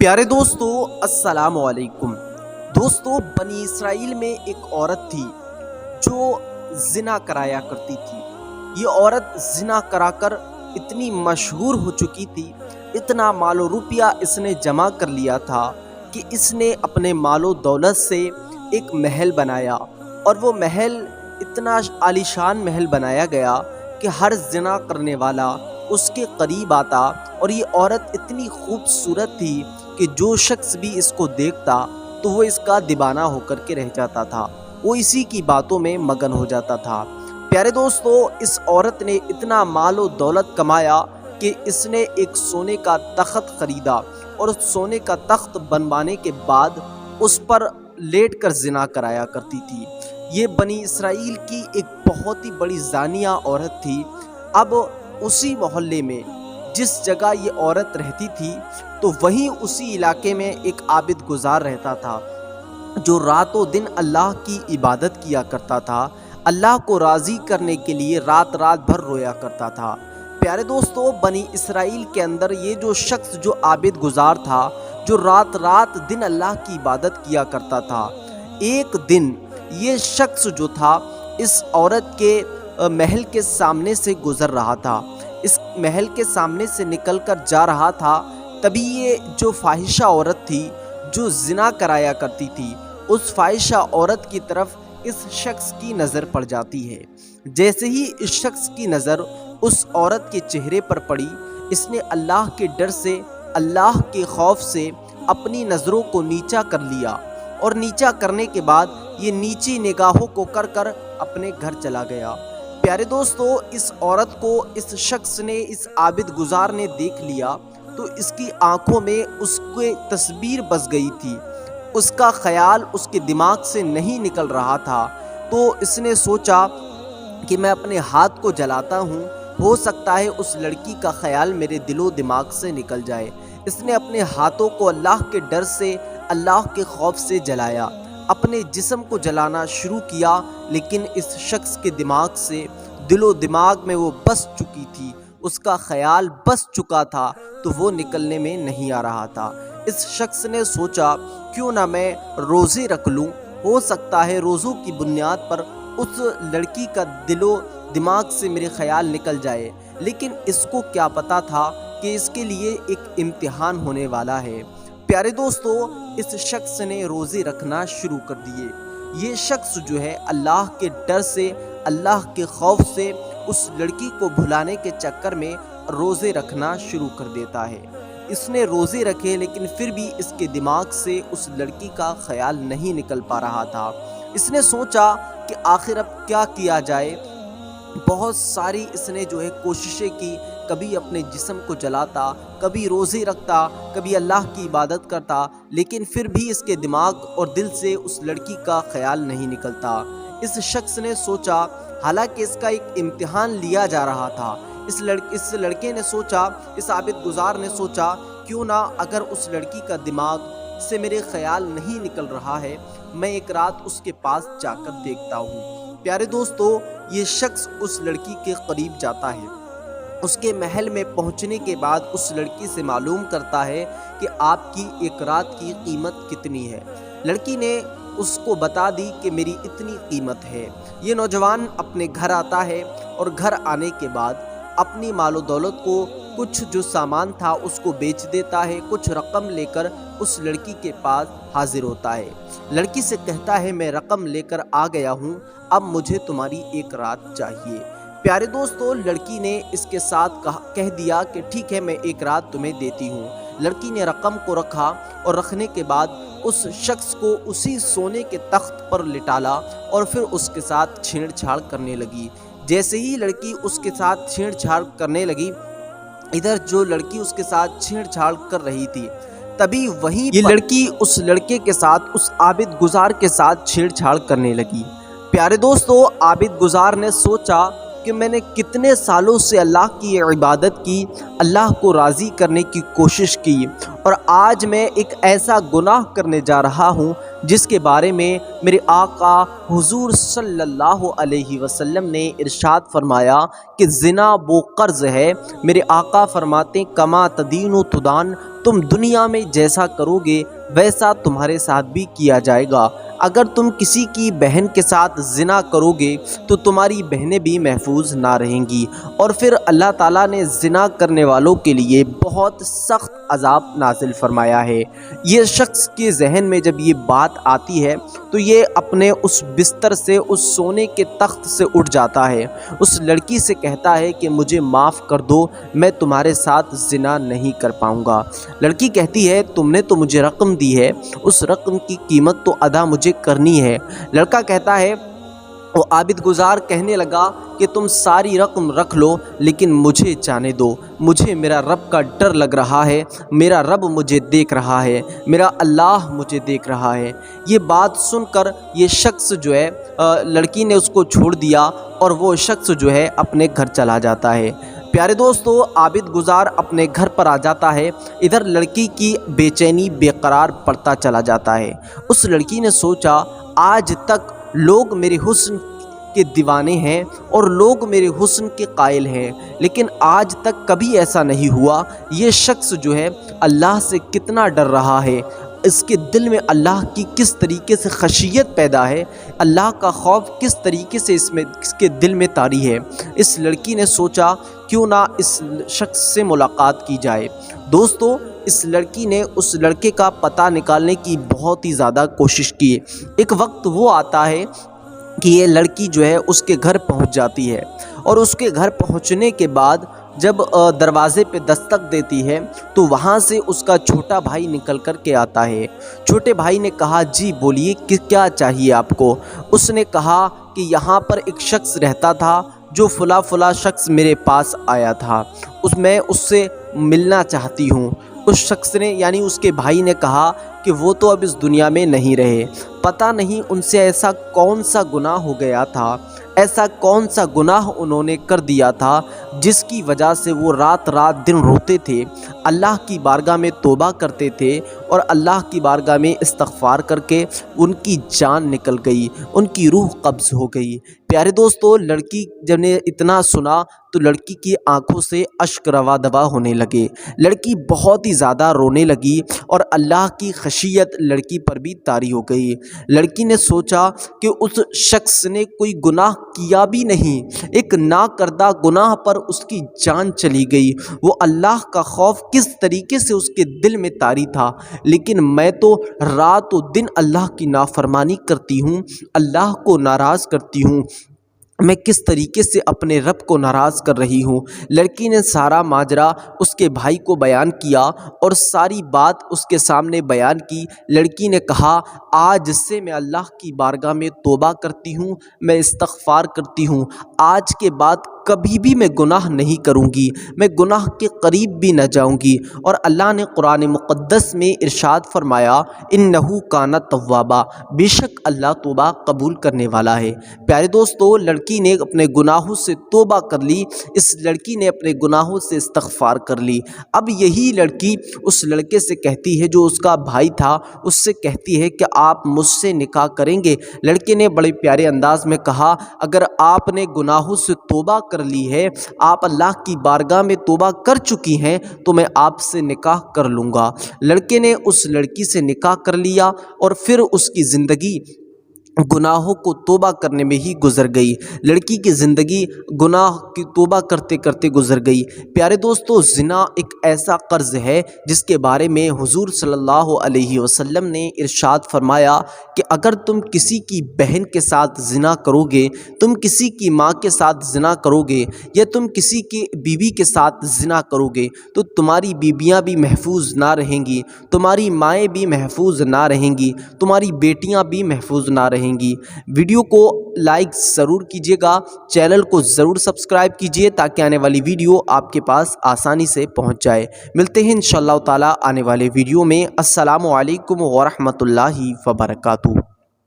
پیارے دوستو السلام علیکم۔ دوستو بنی اسرائیل میں ایک عورت تھی جو زنا کرایا کرتی تھی۔ یہ عورت زنا کرا کر اتنی مشہور ہو چکی تھی، اتنا مال و روپیہ اس نے جمع کر لیا تھا کہ اس نے اپنے مال و دولت سے ایک محل بنایا، اور وہ محل اتنا عالیشان محل بنایا گیا کہ ہر زنا کرنے والا اس کے قریب آتا، اور یہ عورت اتنی خوبصورت تھی کہ جو شخص بھی اس کو دیکھتا تو وہ اس کا دیوانہ ہو کر کے رہ جاتا تھا، وہ اسی کی باتوں میں مگن ہو جاتا تھا۔ پیارے دوستو، اس عورت نے اتنا مال و دولت کمایا کہ اس نے ایک سونے کا تخت خریدا، اور اس سونے کا تخت بنوانے کے بعد اس پر لیٹ کر زنا کرایا کرتی تھی۔ یہ بنی اسرائیل کی ایک بہت ہی بڑی زانیہ عورت تھی۔ اب اسی محلے میں جس جگہ یہ عورت رہتی تھی تو وہیں اسی علاقے میں ایک عابد گزار رہتا تھا جو رات و دن اللہ کی عبادت کیا کرتا تھا، اللہ کو راضی کرنے کے لیے رات رات بھر رویا کرتا تھا۔ پیارے دوستو، بنی اسرائیل کے اندر یہ جو شخص جو عابد گزار تھا، جو رات رات دن اللہ کی عبادت کیا کرتا تھا، ایک دن یہ شخص جو تھا اس عورت کے محل کے سامنے سے گزر رہا تھا، اس محل کے سامنے سے نکل کر جا رہا تھا۔ تبھی یہ جو فاحشہ عورت تھی جو زنا کرایا کرتی تھی، اس فاحشہ عورت کی طرف اس شخص کی نظر پڑ جاتی ہے۔ جیسے ہی اس شخص کی نظر اس عورت کے چہرے پر پڑی، اس نے اللہ کے ڈر سے، اللہ کے خوف سے اپنی نظروں کو نیچا کر لیا، اور نیچا کرنے کے بعد یہ نیچی نگاہوں کو کر کر اپنے گھر چلا گیا۔ پیارے دوستو، اس عورت کو اس شخص نے، اس عابد گزار نے دیکھ لیا تو اس کی آنکھوں میں اس کی تصویر بس گئی تھی، اس کا خیال اس کے دماغ سے نہیں نکل رہا تھا۔ تو اس نے سوچا کہ میں اپنے ہاتھ کو جلاتا ہوں، ہو سکتا ہے اس لڑکی کا خیال میرے دل و دماغ سے نکل جائے۔ اس نے اپنے ہاتھوں کو اللہ کے ڈر سے، اللہ کے خوف سے جلایا، اپنے جسم کو جلانا شروع کیا، لیکن اس شخص کے دماغ سے، دل و دماغ میں وہ بس چکی تھی، اس کا خیال بس چکا تھا، تو وہ نکلنے میں نہیں آ رہا تھا۔ اس شخص نے سوچا کیوں نہ میں روزے رکھ لوں، ہو سکتا ہے روزوں کی بنیاد پر اس لڑکی کا دل و دماغ سے میرے خیال نکل جائے۔ لیکن اس کو کیا پتا تھا کہ اس کے لیے ایک امتحان ہونے والا ہے۔ پیارے دوستو، اس شخص نے روزے رکھنا شروع کر دیے۔ یہ شخص جو ہے اللہ کے ڈر سے، اللہ کے خوف سے اس لڑکی کو بھلانے کے چکر میں روزے رکھنا شروع کر دیتا ہے۔ اس نے روزے رکھے، لیکن پھر بھی اس کے دماغ سے اس لڑکی کا خیال نہیں نکل پا رہا تھا۔ اس نے سوچا کہ آخر اب کیا کیا جائے۔ بہت ساری اس نے جو ہے کوششیں کی، کبھی اپنے جسم کو جلاتا، کبھی روزے رکھتا، کبھی اللہ کی عبادت کرتا، لیکن پھر بھی اس کے دماغ اور دل سے اس لڑکی کا خیال نہیں نکلتا۔ اس شخص نے سوچا، حالانکہ اس کا ایک امتحان لیا جا رہا تھا، اس لڑکے نے سوچا، اس عابد گزار نے سوچا، کیوں نہ اگر اس لڑکی کا دماغ سے میرے خیال نہیں نکل رہا ہے، میں ایک رات اس کے پاس جا کر دیکھتا ہوں۔ پیارے دوستو، یہ شخص اس لڑکی کے قریب جاتا ہے، اس کے محل میں پہنچنے کے بعد اس لڑکی سے معلوم کرتا ہے کہ آپ کی ایک رات کی قیمت کتنی ہے۔ لڑکی نے اس کو بتا دی کہ میری اتنی قیمت ہے۔ یہ نوجوان اپنے گھر آتا ہے، اور گھر آنے کے بعد اپنی مال و دولت کو، کچھ جو سامان تھا اس کو بیچ دیتا ہے، کچھ رقم لے کر اس لڑکی کے پاس حاضر ہوتا ہے۔ لڑکی سے کہتا ہے میں رقم لے کر آ گیا ہوں، اب مجھے تمہاری ایک رات چاہیے۔ پیارے دوستو، لڑکی نے اس کے ساتھ کہہ دیا کہ ٹھیک ہے، میں ایک رات تمہیں دیتی ہوں۔ لڑکی نے رقم کو رکھا، اور رکھنے کے بعد اس شخص کو اسی سونے کے تخت پر لٹالا، اور پھر اس کے ساتھ چھیڑ چھاڑ کرنے لگی۔ جیسے ہی لڑکی اس کے ساتھ چھیڑ چھاڑ کرنے لگی، ادھر جو لڑکی اس کے ساتھ چھیڑ چھاڑ کر رہی تھی، تبھی وہیں یہ لڑکی اس لڑکے کے ساتھ، اس عابد گزار کے ساتھ چھیڑ چھاڑ کرنے لگی۔ پیارے دوستو، عابد گزار نے سوچا کہ میں نے کتنے سالوں سے اللہ کی عبادت کی، اللہ کو راضی کرنے کی کوشش کی، اور آج میں ایک ایسا گناہ کرنے جا رہا ہوں جس کے بارے میں میرے آقا حضور صلی اللہ علیہ وسلم نے ارشاد فرمایا کہ زنا وہ قرض ہے۔ میرے آقا فرماتے ہیں کما تدین و تدان، تم دنیا میں جیسا کرو گے ویسا تمہارے ساتھ بھی کیا جائے گا۔ اگر تم کسی کی بہن کے ساتھ زنا کرو گے تو تمہاری بہنیں بھی محفوظ نہ رہیں گی، اور پھر اللہ تعالیٰ نے زنا کرنے والوں کے لیے بہت سخت عذاب نازل فرمایا ہے۔ یہ شخص کے ذہن میں جب یہ بات آتی ہے تو یہ اپنے اس بستر سے، اس سونے کے تخت سے اٹھ جاتا ہے، اس لڑکی سے کہتا ہے کہ مجھے معاف کر دو، میں تمہارے ساتھ زنا نہیں کر پاؤں گا۔ لڑکی کہتی ہے تم نے تو مجھے رقم دی ہے، اس رقم کی قیمت تو ادا مجھے کرنی ہے۔ لڑکا کہتا ہے، وہ عابد گزار کہنے لگا کہ تم ساری رقم رکھ لو لیکن مجھے جانے دو، مجھے میرا رب کا ڈر لگ رہا ہے، میرا رب مجھے دیکھ رہا ہے، میرا اللہ مجھے دیکھ رہا ہے۔ یہ بات سن کر یہ شخص جو ہے لڑکی نے اس کو چھوڑ دیا اور وہ شخص جو ہے اپنے گھر چلا جاتا ہے۔ پیارے دوستو، عابد گزار اپنے گھر پر آ جاتا ہے، ادھر لڑکی کی بے چینی بے قرار پڑتا چلا جاتا ہے۔ اس لڑکی نے سوچا آج تک لوگ میرے حسن کے دیوانے ہیں اور لوگ میرے حسن کے قائل ہیں، لیکن آج تک کبھی ایسا نہیں ہوا۔ یہ شخص جو ہے اللہ سے کتنا ڈر رہا ہے، اس کے دل میں اللہ کی کس طریقے سے خشیت پیدا ہے، اللہ کا خوف کس طریقے سے اس کے دل میں طاری ہے۔ اس لڑکی نے سوچا کیوں نہ اس شخص سے ملاقات کی جائے۔ دوستو، اس لڑکی نے اس لڑکے کا پتہ نکالنے کی بہت ہی زیادہ کوشش کی۔ ایک وقت وہ آتا ہے کہ یہ لڑکی جو ہے اس کے گھر پہنچ جاتی ہے، اور اس کے گھر پہنچنے کے بعد جب دروازے پہ دستک دیتی ہے تو وہاں سے اس کا چھوٹا بھائی نکل کر کے آتا ہے۔ چھوٹے بھائی نے کہا جی بولیے کہ کیا چاہیے آپ کو؟ اس نے کہا کہ یہاں پر ایک شخص رہتا تھا جو فلاں شخص میرے پاس آیا تھا، میں اس سے ملنا چاہتی ہوں۔ اس شخص نے یعنی اس کے بھائی نے کہا کہ وہ تو اب اس دنیا میں نہیں رہے، پتہ نہیں ان سے ایسا کون سا گناہ ہو گیا تھا، ایسا کون سا گناہ انہوں نے کر دیا تھا جس کی وجہ سے وہ رات رات دن روتے تھے، اللہ کی بارگاہ میں توبہ کرتے تھے اور اللہ کی بارگاہ میں استغفار کر کے ان کی جان نکل گئی، ان کی روح قبض ہو گئی۔ پیارے دوستو، لڑکی جب نے اتنا سنا تو لڑکی کی آنکھوں سے اشک روا دوا ہونے لگے، لڑکی بہت ہی زیادہ رونے لگی اور اللہ کی خشیت لڑکی پر بھی طاری ہو گئی۔ لڑکی نے سوچا کہ اس شخص نے کوئی گناہ کیا بھی نہیں، ایک نا کردہ گناہ پر اس کی جان چلی گئی۔ وہ اللہ کا خوف کس طریقے سے اس کے دل میں طاری تھا، لیکن میں تو رات و دن اللہ کی نافرمانی کرتی ہوں، اللہ کو ناراض کرتی ہوں، میں کس طریقے سے اپنے رب کو ناراض کر رہی ہوں۔ لڑکی نے سارا ماجرا اس کے بھائی کو بیان کیا اور ساری بات اس کے سامنے بیان کی۔ لڑکی نے کہا آج سے میں اللہ کی بارگاہ میں توبہ کرتی ہوں، میں استغفار کرتی ہوں، آج کے بعد کبھی بھی میں گناہ نہیں کروں گی، میں گناہ کے قریب بھی نہ جاؤں گی۔ اور اللہ نے قرآن مقدس میں ارشاد فرمایا انہ کان توابا، بے شک اللہ توبہ قبول کرنے والا ہے۔ پیارے دوستو، لڑکی نے اپنے گناہوں سے توبہ کر لی، اس لڑکی نے اپنے گناہوں سے استغفار کر لی۔ اب یہی لڑکی اس لڑکے سے کہتی ہے جو اس کا بھائی تھا، اس سے کہتی ہے کہ آپ مجھ سے نکاح کریں گے؟ لڑکے نے بڑے پیارے انداز میں کہا اگر آپ نے گناہوں سے توبہ کر لی ہے، آپ اللہ کی بارگاہ میں توبہ کر چکی ہیں، تو میں آپ سے نکاح کر لوں گا۔ لڑکے نے اس لڑکی سے نکاح کر لیا اور پھر اس کی زندگی گناہوں کو توبہ کرنے میں ہی گزر گئی۔ لڑکی کی زندگی گناہ کی توبہ کرتے کرتے گزر گئی۔ پیارے دوستو، زنا ایک ایسا قرض ہے جس کے بارے میں حضور صلی اللہ علیہ وسلم نے ارشاد فرمایا کہ اگر تم کسی کی بہن کے ساتھ زنا کرو گے، تم کسی کی ماں کے ساتھ زنا کرو گے، یا تم کسی کی بیوی کے ساتھ زنا کرو گے تو تمہاری بیویاں بھی محفوظ نہ رہیں گی، تمہاری مائیں بھی محفوظ نہ رہیں گی، تمہاری بیٹیاں بھی محفوظ نہ رہیں گی۔ ویڈیو کو لائک ضرور کیجیے گا، چینل کو ضرور سبسکرائب کیجیے تاکہ آنے والی ویڈیو آپ کے پاس آسانی سے پہنچ جائے۔ ملتے ہیں انشاءاللہ تعالی آنے والے ویڈیو میں۔ السلام علیکم ورحمۃ اللہ وبرکاتہ۔